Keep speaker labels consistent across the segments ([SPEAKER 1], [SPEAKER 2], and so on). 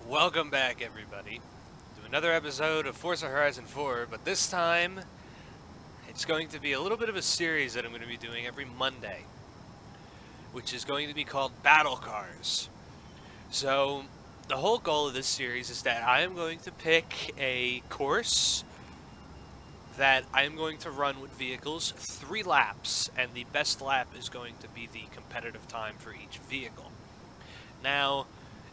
[SPEAKER 1] Welcome back, everybody, to another episode of Forza Horizon 4, but this time it's going to be a little bit of a series that I'm going to be doing every Monday, which is going to be called Battle Cars. So, the whole goal of this series is that I am going to pick a course that I am going to run with vehicles 3 laps, and the best lap is going to be the competitive time for each vehicle. Now,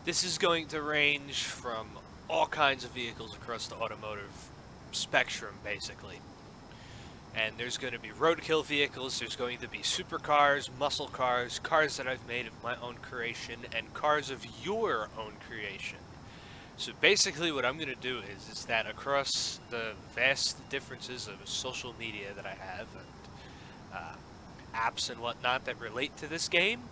[SPEAKER 1] this is going to range from all kinds of vehicles across the automotive spectrum, basically. And there's going to be roadkill vehicles, there's going to be supercars, muscle cars, cars that I've made of my own creation, and cars of your own creation. So basically what I'm going to do is that across the vast differences of social media that I have and apps and whatnot that relate to this game,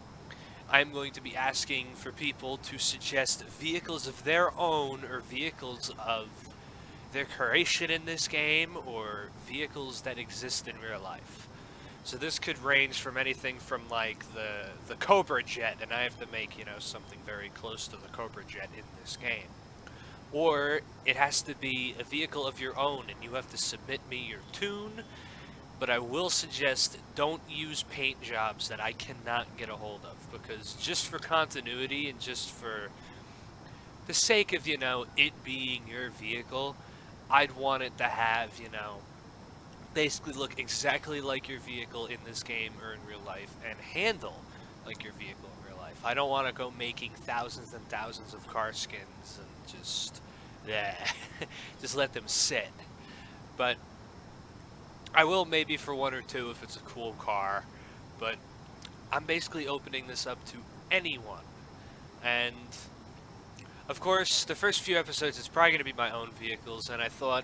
[SPEAKER 1] I'm going to be asking for people to suggest vehicles of their own or vehicles of their creation in this game or vehicles that exist in real life. So this could range from anything from like the Cobra Jet, and I have to make, something very close to the Cobra Jet in this game. Or it has to be a vehicle of your own and you have to submit me your tune, but I will suggest don't use paint jobs that I cannot get a hold of, because just for continuity and just for the sake of, it being your vehicle, I'd want it to have, basically look exactly like your vehicle in this game or in real life and handle like your vehicle in real life. I don't want to go making thousands and thousands of car skins and just let them sit. But I will maybe for one or two if it's a cool car, but I'm basically opening this up to anyone. And of course, the first few episodes it's probably going to be my own vehicles, and I thought,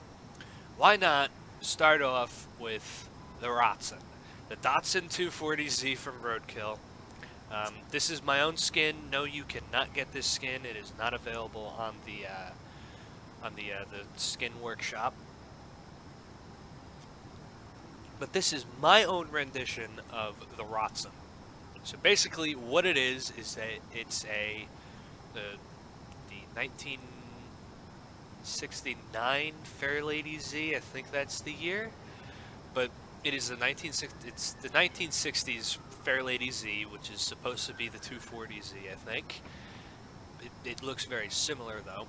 [SPEAKER 1] why not start off with the Rotsun, the Datsun 240Z from Roadkill. This is my own skin. No, you cannot get this skin. It is not available on the skin workshop. But this is my own rendition of the Rotsun. So basically, what it is that it's the 1969 Fairlady Z. I think that's the year, but it is the 1960s Fairlady Z, which is supposed to be the 240Z. I think it looks very similar though,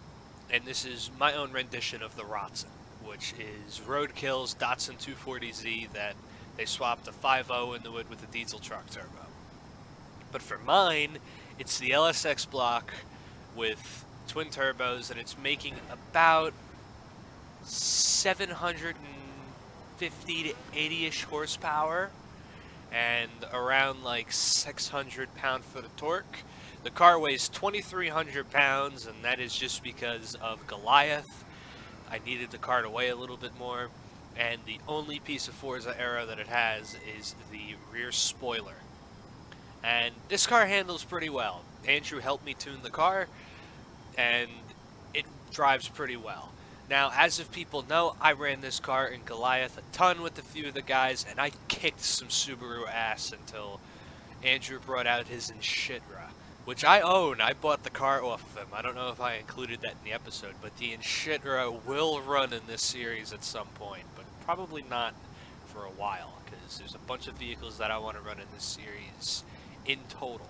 [SPEAKER 1] and this is my own rendition of the Rotsun, which is Roadkill's Datsun 240Z that they swapped a 5.0 in the wood with a diesel truck turbo. But for mine, it's the LSX block with twin turbos, and it's making about 750 to 80-ish horsepower and around like 600 pound-foot of torque. The car weighs 2,300 pounds, and that is just because of Goliath. I needed the car to weigh a little bit more, and the only piece of Forza era that it has is the rear spoiler. And this car handles pretty well. Andrew helped me tune the car, and it drives pretty well. Now, as if people know, I ran this car in Goliath a ton with a few of the guys, and I kicked some Subaru ass until Andrew brought out his Inshitra, which I own. I bought the car off of him. I don't know if I included that in the episode, but the Inshitra will run in this series at some point, but probably not for a while, because there's a bunch of vehicles that I want to run in this series in total.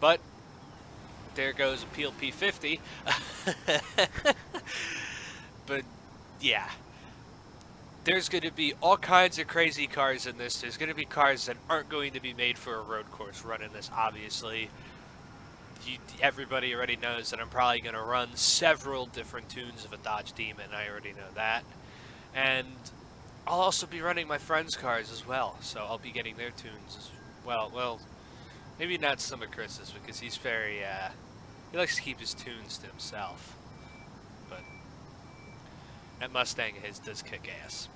[SPEAKER 1] But there goes Appeal P50. But yeah, there's going to be all kinds of crazy cars in this. There's going to be cars that aren't going to be made for a road course run in this, obviously. Everybody already knows that I'm probably going to run several different tunes of a Dodge Demon. I already know that. And I'll also be running my friends' cars as well, so I'll be getting their tunes as well. Well, maybe not some of Chris's, because he's very, he likes to keep his tunes to himself. But that Mustang of his does kick ass.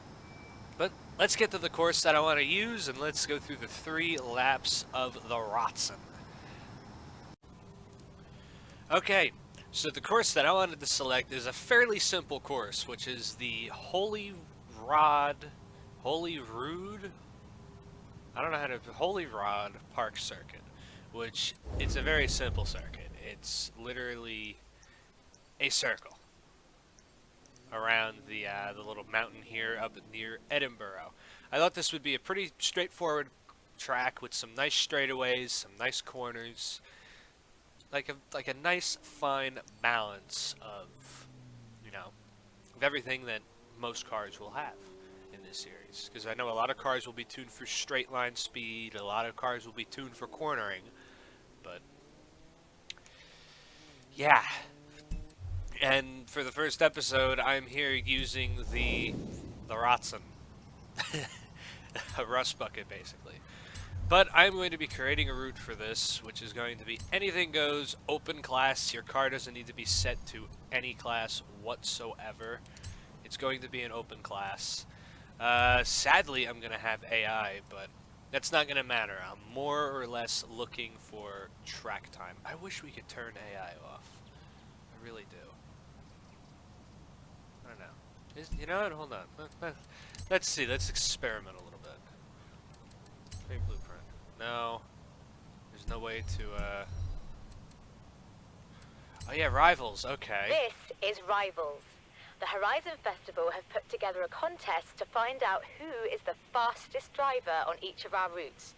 [SPEAKER 1] But let's get to the course that I want to use, and let's go through the 3 laps of the Rotsun. Okay, so the course that I wanted to select is a fairly simple course, which is the Holy Rod Park Circuit, which it's a very simple circuit. It's literally a circle around the little mountain here up near Edinburgh. I thought this would be a pretty straightforward track with some nice straightaways, some nice corners, like a nice fine balance of, you know, of everything that most cars will have in this series. Because I know a lot of cars will be tuned for straight line speed, a lot of cars will be tuned for cornering, but yeah. And for the first episode, I'm here using the Rotsun. A rust bucket, basically. But I'm going to be creating a route for this, which is going to be anything goes, open class. Your car doesn't need to be set to any class whatsoever. It's going to be an open class. Sadly, I'm going to have AI, but that's not going to matter. I'm more or less looking for track time. I wish we could turn AI off. I really do. I don't know. You know what? Hold on. Let's see. Let's experiment a little bit. Create blueprint. No. There's no way to, Oh yeah, Rivals. Okay.
[SPEAKER 2] This is Rivals. The Horizon Festival have put together a contest to find out who is the fastest driver on each of our routes.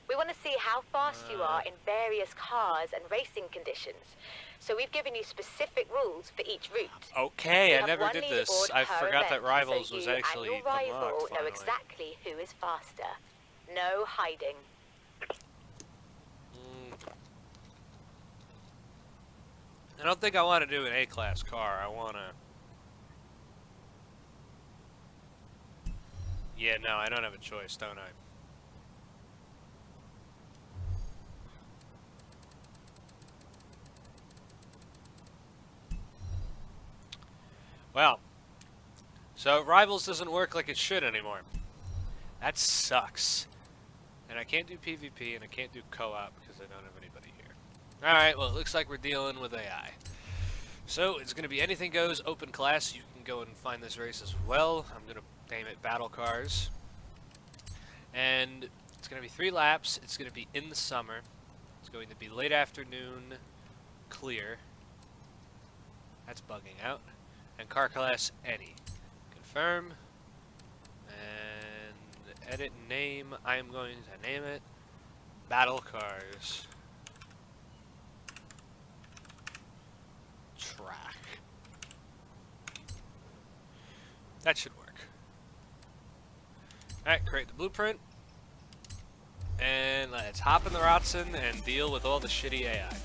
[SPEAKER 2] We want to see how fast you are in various cars and racing conditions. So we've given you specific rules for each route.
[SPEAKER 1] Okay, I never did this. I forgot that Rivals was actually
[SPEAKER 2] and your rival
[SPEAKER 1] unlocked,
[SPEAKER 2] know
[SPEAKER 1] finally.
[SPEAKER 2] exactly who is faster. No hiding.
[SPEAKER 1] I don't think I want to do an A-class car. I want to... Yeah, no, I don't have a choice, don't I? Well, so Rivals doesn't work like it should anymore. That sucks. And I can't do PvP and I can't do co-op because I don't have anybody here. Alright, well it looks like we're dealing with AI. So it's going to be anything goes, open class. You can go and find this race as well. I'm going to name it Battle Cars. And it's going to be 3 laps. It's going to be in the summer. It's going to be late afternoon, clear. That's bugging out. And car class any. Confirm. And edit name. I am going to name it Battle Cars Track. That should work. Alright, create the blueprint. And let's hop in the Rotsun and deal with all the shitty AI.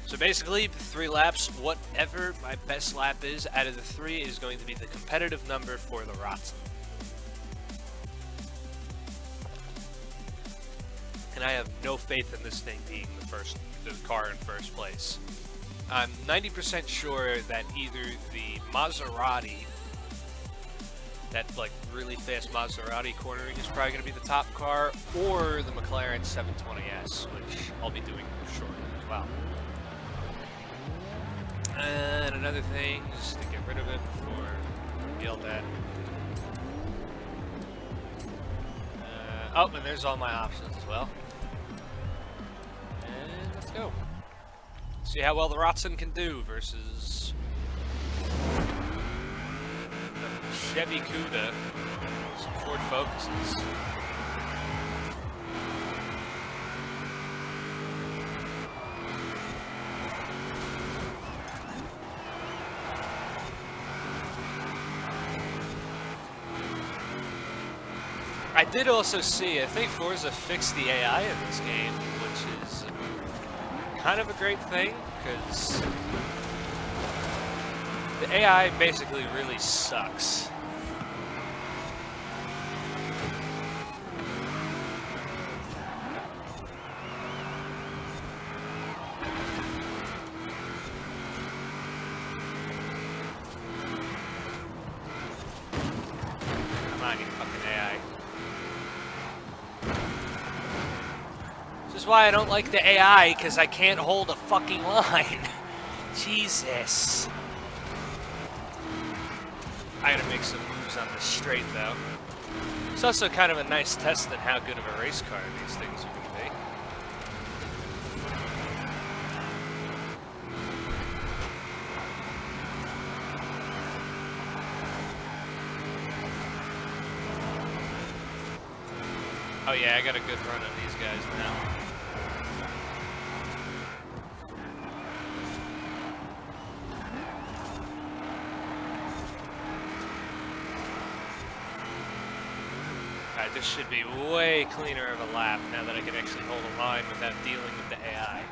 [SPEAKER 1] So basically, 3 laps, whatever my best lap is out of the 3 is going to be the competitive number for the Rotsun. And I have no faith in this thing being the car in first place. I'm 90% sure that either the Maserati, that like really fast Maserati cornering is probably going to be the top car, or the McLaren 720S, which I'll be doing shortly as well. And another thing, just to get rid of it before I'm yelled at. Oh, and there's all my options as well. And let's go. See how well the Rotsun can do versus the Chevy Cuda, some Ford Focuses. I did also see, I think Forza fixed the AI in this game, which is kind of a great thing, because the AI basically really sucks. Come on, you fucking AI. This is why I don't like the AI, because I can't hold a fucking line. Jesus. I gotta make some moves on the straight, though. It's also kind of a nice test on how good of a race car these things are gonna be. Oh yeah, I got a good run on these guys now. Alright, this should be way cleaner of a lap now that I can actually hold a line without dealing with the AI.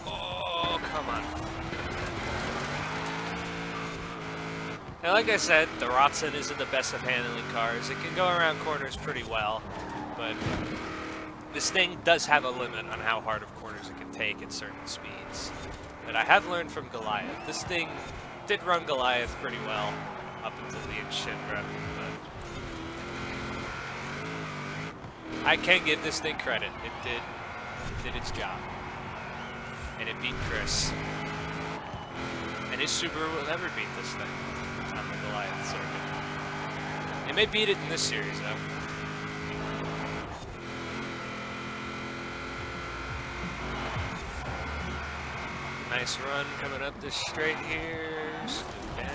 [SPEAKER 1] Oh, come on. Now, like I said, the Rotsun isn't the best of handling cars. It can go around corners pretty well, but this thing does have a limit on how hard of corners it can take at certain speeds. But I have learned from Goliath. This thing did run Goliath pretty well up until the Shinra, but I can give this thing credit. It did its job. And it beat Chris. And his Subaru will never beat this thing on the Goliath circuit. It may beat it in this series, though. Nice run coming up this straight here. Smooth down.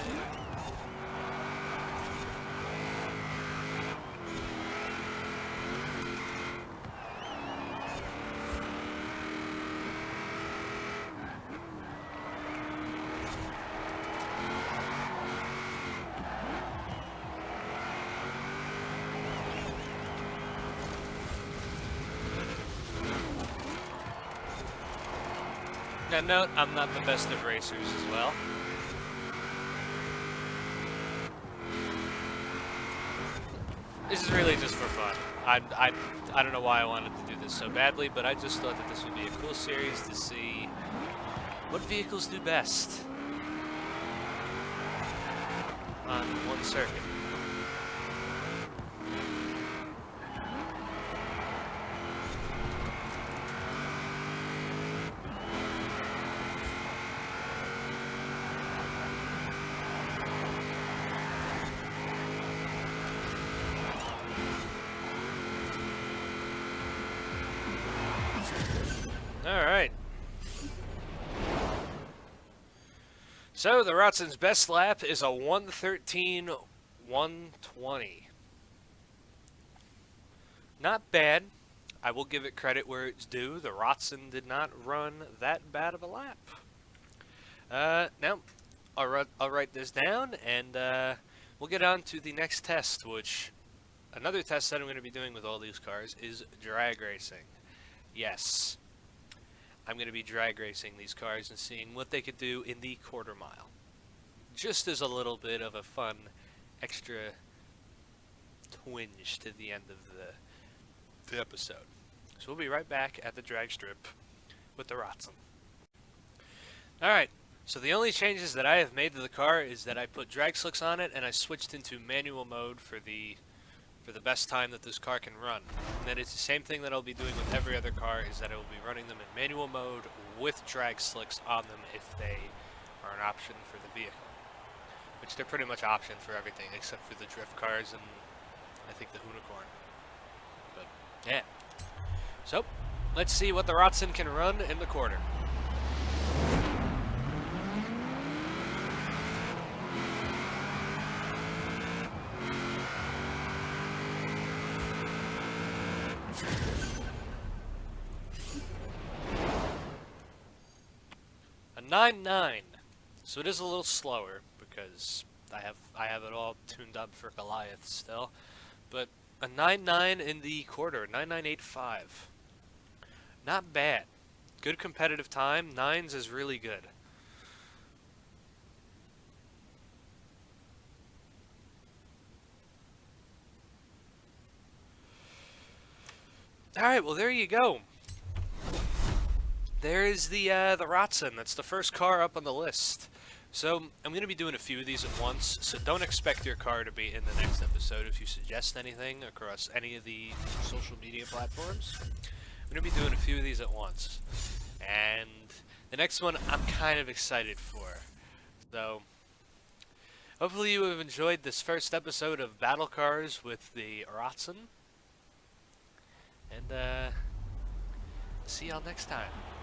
[SPEAKER 1] Now note, I'm not the best of racers as well. This is really just for fun. I don't know why I wanted to do this so badly, but I just thought that this would be a cool series to see what vehicles do best on one circuit. Alright. So, the Rotsun's best lap is a 1:13.120. Not bad. I will give it credit where it's due. The Rotsun did not run that bad of a lap. Now, I'll write this down, and we'll get on to the next test, which, another test that I'm going to be doing with all these cars is drag racing. Yes. I'm going to be drag racing these cars and seeing what they could do in the quarter mile. Just as a little bit of a fun, extra twinge to the end of the episode. So we'll be right back at the drag strip with the Rotsun. Alright, so the only changes that I have made to the car is that I put drag slicks on it and I switched into manual mode for the best time that this car can run. And then it's the same thing that I'll be doing with every other car, is that I will be running them in manual mode with drag slicks on them if they are an option for the vehicle. Which they're pretty much option for everything except for the drift cars and I think the Unicorn. But yeah. So, let's see what the Rotsun can run in the quarter. A 9.9, so it is a little slower because I have it all tuned up for Goliath still, but a 9.9 in the quarter, 9.985. Not bad. Good competitive time. 9s is really good. Alright, well there you go. There is the Rotsun. That's the first car up on the list. So, I'm going to be doing a few of these at once, so don't expect your car to be in the next episode if you suggest anything across any of the social media platforms. I'm going to be doing a few of these at once. And the next one I'm kind of excited for. So, hopefully you have enjoyed this first episode of Battle Cars with the Rotsun. And, see y'all next time.